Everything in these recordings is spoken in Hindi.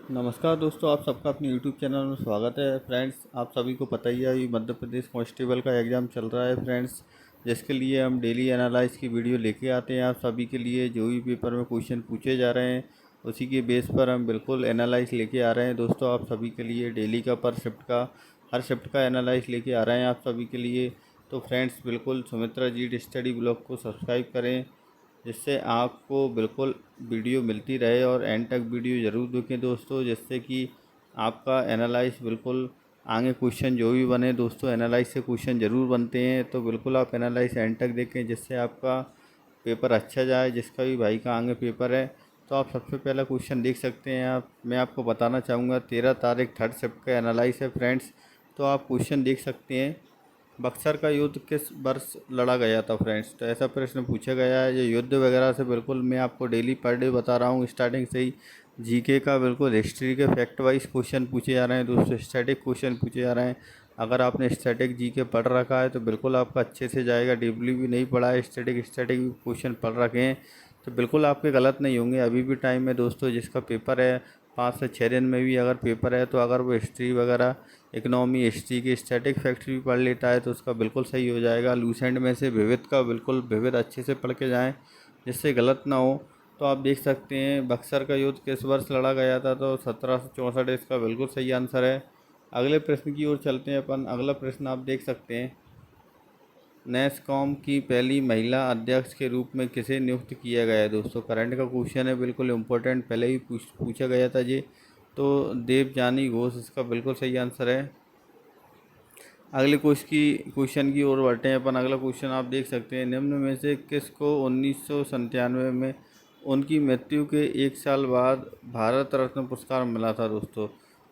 नमस्कार दोस्तों, आप सबका अपने यूट्यूब चैनल में स्वागत है। फ्रेंड्स, आप सभी को पता ही है अभी मध्य प्रदेश कांस्टेबल का एग्ज़ाम चल रहा है फ्रेंड्स, जिसके लिए हम डेली एनालाइज की वीडियो लेके आते हैं आप सभी के लिए। जो भी पेपर में क्वेश्चन पूछे जा रहे हैं उसी के बेस पर हम बिल्कुल एनालाइज लेके आ रहे हैं दोस्तों आप सभी के लिए। डेली का, पर शिफ्ट का, हर शिफ्ट का एनालाइज लेके आ रहे हैं आप सभी के लिए। तो फ्रेंड्स, बिल्कुल सुमित्रा जी स्टडी ब्लॉग को सब्सक्राइब करें, जिससे आपको बिल्कुल वीडियो मिलती रहे और एंड तक वीडियो ज़रूर देखें दोस्तों, जिससे कि आपका एनालाइज बिल्कुल आगे क्वेश्चन जो भी बने दोस्तों, एनालाइज से क्वेश्चन ज़रूर बनते हैं। तो बिल्कुल आप एनालाइज एंड तक देखें, जिससे आपका पेपर अच्छा जाए। जिसका भी भाई का आगे पेपर है तो आप सबसे पहला क्वेश्चन देख सकते हैं। मैं आपको बताना चाहूँगा 13 तारीख थर्ड शिफ्ट का एनालाइज है फ्रेंड्स। तो आप क्वेश्चन देख सकते हैं, बक्सर का युद्ध किस वर्ष लड़ा गया था फ्रेंड्स। तो ऐसा प्रश्न पूछा गया है। ये युद्ध वगैरह से बिल्कुल मैं आपको डेली पर डे बता रहा हूँ स्टार्टिंग से ही। जीके का बिल्कुल हिस्ट्री के फैक्ट वाइज क्वेश्चन पूछे जा रहे हैं दोस्तों, स्टैटिक क्वेश्चन पूछे जा रहे हैं। अगर आपने स्टैटिक जीके पढ़ रखा है तो बिल्कुल आपका अच्छे से जाएगा। डीपली भी नहीं पढ़ा है, स्टैटिक स्टैटिक क्वेश्चन पढ़ रखे हैं तो बिल्कुल आपके गलत नहीं होंगे। अभी भी टाइम है दोस्तों, जिसका पेपर है 5 से 6 दिन में भी अगर पेपर है, तो अगर वो हिस्ट्री वगैरह, इकोनॉमी, हिस्ट्री के स्टैटिक फैक्ट्स भी पढ़ लेता है तो उसका बिल्कुल सही हो जाएगा। लूसेंट में से विविध का बिल्कुल विविध अच्छे से पढ़ के जाएँ, जिससे गलत ना हो। तो आप देख सकते हैं बक्सर का युद्ध किस वर्ष लड़ा गया था, तो 1764 इसका बिल्कुल सही आंसर है। अगले प्रश्न की ओर चलते हैं अपन। अगला प्रश्न आप देख सकते हैं, नेस्कॉम की पहली महिला अध्यक्ष के रूप में किसे नियुक्त किया गया है दोस्तों। करंट का क्वेश्चन है, बिल्कुल इम्पोर्टेंट, पहले ही पूछा गया था ये। तो देवजानी घोष इसका बिल्कुल सही आंसर है। अगले क्वेश्चन की ओर बढ़ते हैं अपन। अगला क्वेश्चन आप देख सकते हैं, निम्न में से किसको 1997 में उनकी मृत्यु के 1 साल बाद भारत रत्न पुरस्कार मिला था दोस्तों।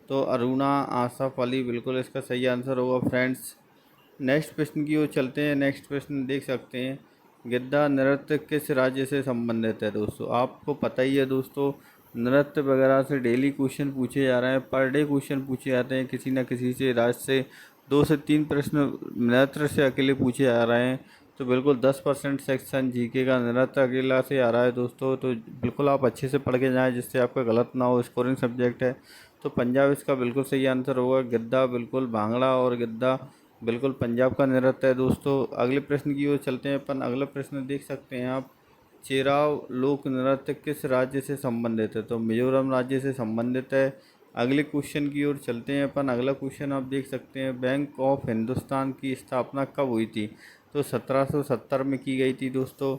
तो अरुणा आसफ अली बिल्कुल इसका सही आंसर होगा फ्रेंड्स। नेक्स्ट प्रश्न की ओर चलते हैं। नेक्स्ट प्रश्न देख सकते हैं, गिद्दा नृत्य किस राज्य से संबंधित है दोस्तों। आपको पता ही है दोस्तों, नृत्य वगैरह से डेली क्वेश्चन पूछे जा रहे हैं, पर डे क्वेश्चन पूछे जाते हैं किसी न किसी से राज्य से। 2 से 3 प्रश्न नृत्य से अकेले पूछे जा रहे हैं। तो बिल्कुल 10% सेक्शन जीके का नृत्य अकेला से आ रहा है दोस्तों। तो बिल्कुल आप अच्छे से पढ़ के जाएँ, जिससे आपका गलत ना हो। स्कोरिंग सब्जेक्ट है तो पंजाब इसका बिल्कुल सही आंसर होगा। गिद्दा बिल्कुल भांगड़ा और गिद्दा बिल्कुल पंजाब का नृत्य है दोस्तों। अगले प्रश्न की ओर चलते हैं अपन। अगला प्रश्न देख सकते हैं आप, चेराव लोक नृत्य किस राज्य से संबंधित है। तो मिजोरम राज्य से संबंधित है। अगले क्वेश्चन की ओर चलते हैं अपन। अगला क्वेश्चन आप देख सकते हैं, बैंक ऑफ हिंदुस्तान की स्थापना कब हुई थी। तो 1770 में की गई थी दोस्तों।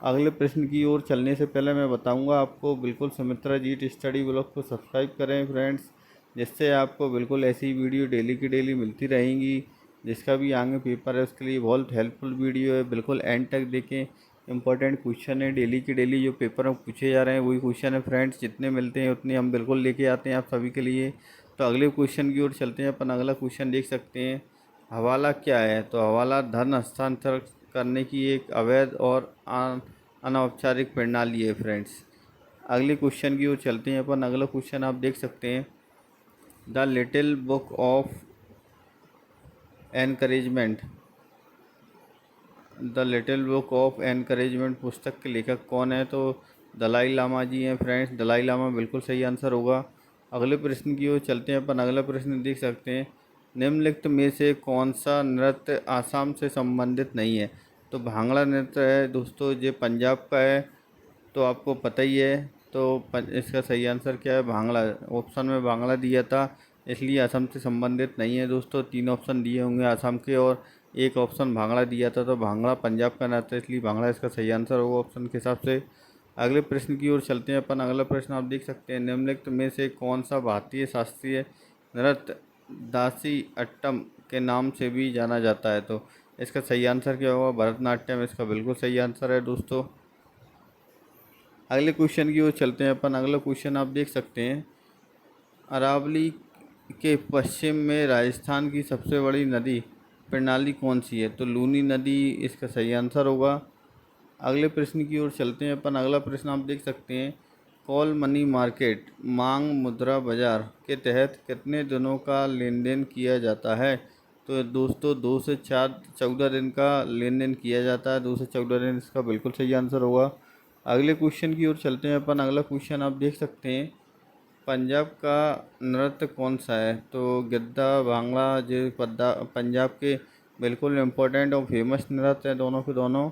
अगले प्रश्न की ओर चलने से पहले मैं बताऊंगा आपको, बिल्कुल सुमित्रा जी स्टडी ब्लॉग को सब्सक्राइब करें फ्रेंड्स, जिससे आपको बिल्कुल ऐसी वीडियो डेली की डेली मिलती रहेंगी। जिसका भी आगे पेपर है उसके लिए बहुत हेल्पफुल वीडियो है, बिल्कुल एंड तक देखें। इंपॉर्टेंट क्वेश्चन है डेली की डेली, जो पेपर में पूछे जा रहे हैं वही क्वेश्चन है फ्रेंड्स। जितने मिलते हैं उतने हम बिल्कुल लेके आते हैं आप सभी के लिए। तो अगले क्वेश्चन की ओर चलते हैं अपन। अगला क्वेश्चन देख सकते हैं, हवाला क्या है। तो हवाला धन हस्तांतरण करने की एक अवैध और अनौपचारिक प्रणाली है फ्रेंड्स। अगले क्वेश्चन की ओर चलते हैं अपन। अगला क्वेश्चन आप देख सकते हैं, the little book of encouragement, the little book of encouragement पुस्तक के लेखक कौन है। तो दलाई लामा जी हैं फ्रेंड्स। दलाई लामा बिल्कुल सही आंसर होगा। अगले प्रश्न की ओर चलते हैं अपन। अगला प्रश्न देख सकते हैं, निम्नलिखित में से कौन सा नृत्य आसाम से संबंधित नहीं है। तो भांगड़ा नृत्य है दोस्तों, ये पंजाब का है, तो आपको पता ही है। तो इसका सही आंसर क्या है, भांगड़ा। ऑप्शन में भांगड़ा दिया था, इसलिए असम से संबंधित नहीं है दोस्तों। 3 ऑप्शन दिए होंगे असम के और एक ऑप्शन भांगड़ा दिया था, तो भांगड़ा पंजाब का नृत्य है, इसलिए भांगड़ा इसका सही आंसर होगा ऑप्शन के हिसाब से। अगले प्रश्न की ओर चलते हैं अपन। अगला प्रश्न आप देख सकते हैं, निम्नलिखित में से कौन सा भारतीय शास्त्रीय नृत्य दासी अट्टम के नाम से भी जाना जाता है। तो इसका सही आंसर क्या होगा, भरतनाट्यम इसका बिल्कुल सही आंसर है दोस्तों। अगले क्वेश्चन की ओर चलते हैं अपन। अगला क्वेश्चन आप देख सकते हैं, अरावली के पश्चिम में राजस्थान की सबसे बड़ी नदी प्रणाली कौन सी है। तो लूनी नदी इसका सही आंसर होगा। अगले प्रश्न की ओर चलते हैं अपन। अगला प्रश्न आप देख सकते हैं, कॉल मनी मार्केट मांग मुद्रा बाजार के तहत कितने दिनों का लेन देन किया जाता है। तो दोस्तों 2 से 14 दिन का लेन देन किया जाता है। 2 से 14 दिन इसका बिल्कुल सही आंसर होगा। अगले क्वेश्चन की ओर चलते हैं अपन। अगला क्वेश्चन आप देख सकते हैं, पंजाब का नृत्य कौन सा है? तो गिद्दा, भांगड़ा जो पंजाब के बिल्कुल इम्पोर्टेंट और फेमस नृत्य हैं दोनों के दोनों।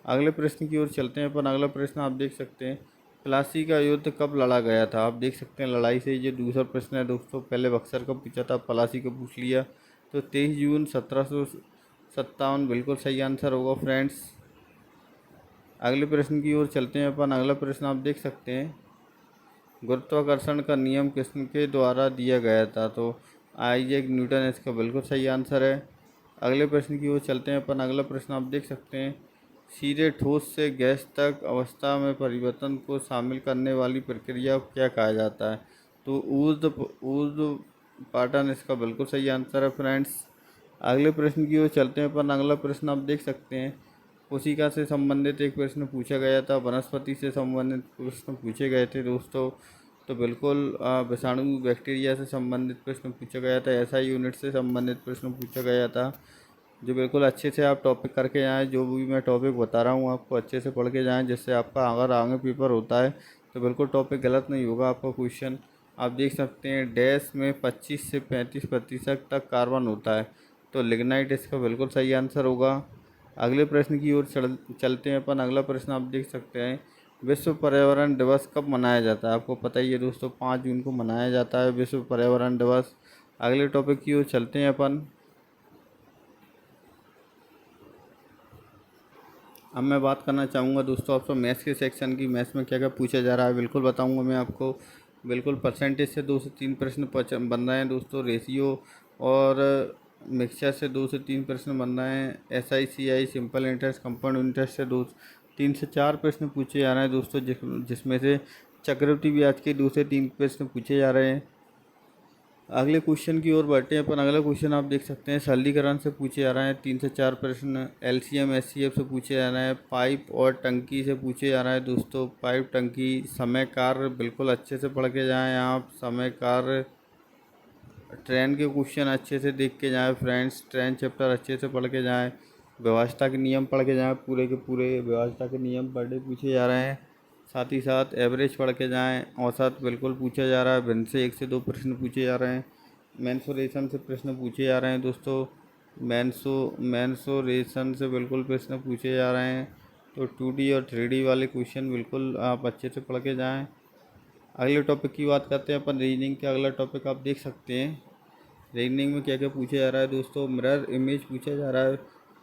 अगले प्रश्न की ओर चलते हैं अपन। अगला प्रश्न आप देख सकते हैं, प्लासी का युद्ध कब लड़ा गया था? आप देख सकते हैं लड़ाई से ये दूसरा प्रश्न है दोस्तों। पहले बक्सर का पूछा था, प्लासी का पूछ लिया। तो 23 जून 1757 बिल्कुल सही आंसर होगा फ्रेंड्स। अगले प्रश्न की ओर चलते हैं अपन। अगला प्रश्न आप देख सकते हैं, गुरुत्वाकर्षण का नियम किसके द्वारा दिया गया था? तो आइजैक न्यूटन इसका बिल्कुल सही आंसर है। अगले प्रश्न की ओर चलते हैं अपन। अगला प्रश्न आप देख सकते हैं, सीधे ठोस से गैस तक अवस्था में परिवर्तन को शामिल करने वाली प्रक्रिया को क्या कहा जाता है? तो ऊर्ध्व पाटन इसका बिल्कुल सही आंसर है फ्रेंड्स। अगले प्रश्न की ओर चलते हैं अपन। अगला प्रश्न आप देख सकते हैं, कोशिका से संबंधित एक प्रश्न पूछा गया था, वनस्पति से संबंधित प्रश्न पूछे गए थे दोस्तों। तो बिल्कुल विषाणु बैक्टीरिया से संबंधित प्रश्न पूछा गया था, एसआई यूनिट से संबंधित प्रश्न पूछा गया था। जो बिल्कुल अच्छे से आप टॉपिक करके जाएँ, जो भी मैं टॉपिक बता रहा हूँ आपको अच्छे से पढ़ के जाएँ, जिससे आपका अगर आगे पेपर होता है तो बिल्कुल टॉपिक गलत नहीं होगा आपका क्वेश्चन। आप देख सकते हैं डैश में 25 से 35% तक कार्बन होता है, तो लिग्नाइट इसका बिल्कुल सही आंसर होगा। अगले प्रश्न की ओर चलते हैं अपन। अगला प्रश्न आप देख सकते हैं, विश्व पर्यावरण दिवस कब मनाया जाता है? आपको पता ही है दोस्तों, 5 जून को मनाया जाता है विश्व पर्यावरण दिवस। अगले टॉपिक की ओर चलते हैं अपन। अब मैं बात करना चाहूँगा दोस्तों आपसे मैथ्स के सेक्शन की। मैथ्स में क्या क्या पूछा जा रहा है बिल्कुल बताऊँगा मैं आपको। बिल्कुल परसेंटेज से 2 से 3 प्रश्न बन रहे हैं दोस्तों। रेशियो और मिक्सचर से 2 से 3 प्रश्न बन रहे हैं। SI CI simple interest, compound interest से 3 से 4 प्रश्न पूछे जा रहे हैं दोस्तों, जिसमें से चक्रवृद्धि ब्याज के 2 से 3 प्रश्न पूछे जा रहे हैं। अगले क्वेश्चन की ओर बढ़ते हैं अपन। अगला क्वेश्चन आप देख सकते हैं, सरलीकरण से पूछे जा रहे हैं 3 से 4 प्रश्न। LCM SCF से पूछे जा रहे हैं। पाइप और टंकी से पूछे जा रहा है दोस्तों। पाइप, टंकी, समय कार्य बिल्कुल अच्छे से पढ़ के जाएँ आप। समय कार्य, ट्रेन के क्वेश्चन अच्छे से देख के जाएँ फ्रेंड्स। ट्रेन चैप्टर अच्छे से पढ़ के जाएँ। व्यवस्था के नियम पढ़ के जाएँ, पूरे के पूरे व्यवस्था के नियम पर डे पूछे जा रहे हैं। साथ ही साथ एवरेज पढ़ के जाएँ। औसत बिल्कुल पूछा जा रहा है। भिन्न से 1 से 2 प्रश्न पूछे जा रहे हैं। मेंसुरेशन से प्रश्न पूछे जा रहे हैं दोस्तों। मेंसुरेशन से बिल्कुल प्रश्न पूछे जा रहे हैं। तो 2D और 3D वाले क्वेश्चन बिल्कुल आप अच्छे से पढ़ के जाएँ। अगले टॉपिक की बात करते हैं अपन, रीजनिंग का। अगला टॉपिक आप देख सकते हैं, रीजनिंग में क्या क्या पूछा जा रहा है दोस्तों। मिरर इमेज पूछा जा रहा है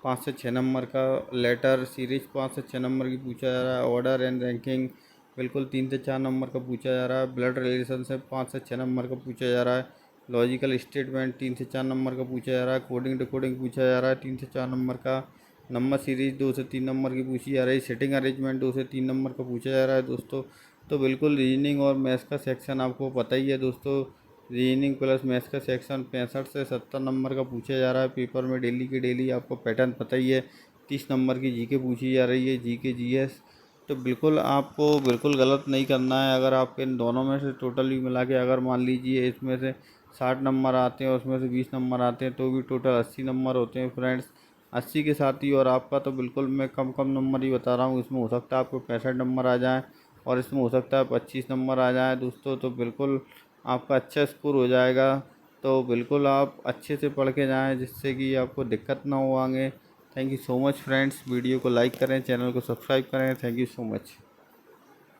5 से 6 नंबर का। लेटर सीरीज 5 से 6 नंबर की पूछा जा रहा है। ऑर्डर एंड रैंकिंग बिल्कुल 3 से 4 नंबर का पूछा जा रहा है। ब्लड रिलेशन से 5 से 6 नंबर का पूछा जा रहा है। लॉजिकल स्टेटमेंट 3 से 4 नंबर का पूछा जा रहा है। कोडिंग डिकोडिंग पूछा जा रहा है 3 से 4 नंबर का। नंबर सीरीज 2 से 3 नंबर की पूछी जा रही है। सिटिंग अरेंजमेंट 2 से 3 नंबर का पूछा जा रहा है दोस्तों। तो बिल्कुल रीजनिंग और मैथ्स का सेक्शन आपको पता ही है दोस्तों। रीजनिंग प्लस मैथ्स का सेक्शन 65 से 70 नंबर का पूछा जा रहा है पेपर में। डेली की डेली आपको पैटर्न पता ही है। 30 नंबर की जीके पूछी जा रही है, जीके जीएस। तो बिल्कुल आपको बिल्कुल गलत नहीं करना है। अगर आपके इन दोनों में से टोटल भी मिला के अगर मान लीजिए इसमें से 60 नंबर आते हैं, उसमें से 20 नंबर आते हैं, तो भी टोटल 80 नंबर होते हैं फ्रेंड्स। 80 के साथ ही और आपका तो बिल्कुल मैं कम कम नंबर ही बता रहा हूँ। इसमें हो सकता है आपको 65 नंबर आ जाए और इसमें हो सकता है 25 नंबर आ जाए दोस्तों। तो बिल्कुल आपका अच्छा स्कोर हो जाएगा। तो बिल्कुल आप अच्छे से पढ़ के जाएँ, जिससे कि आपको दिक्कत ना हो आगे। Thank you so much friends. Video को लाइक करें, चैनल को सब्सक्राइब करें। Thank you so much.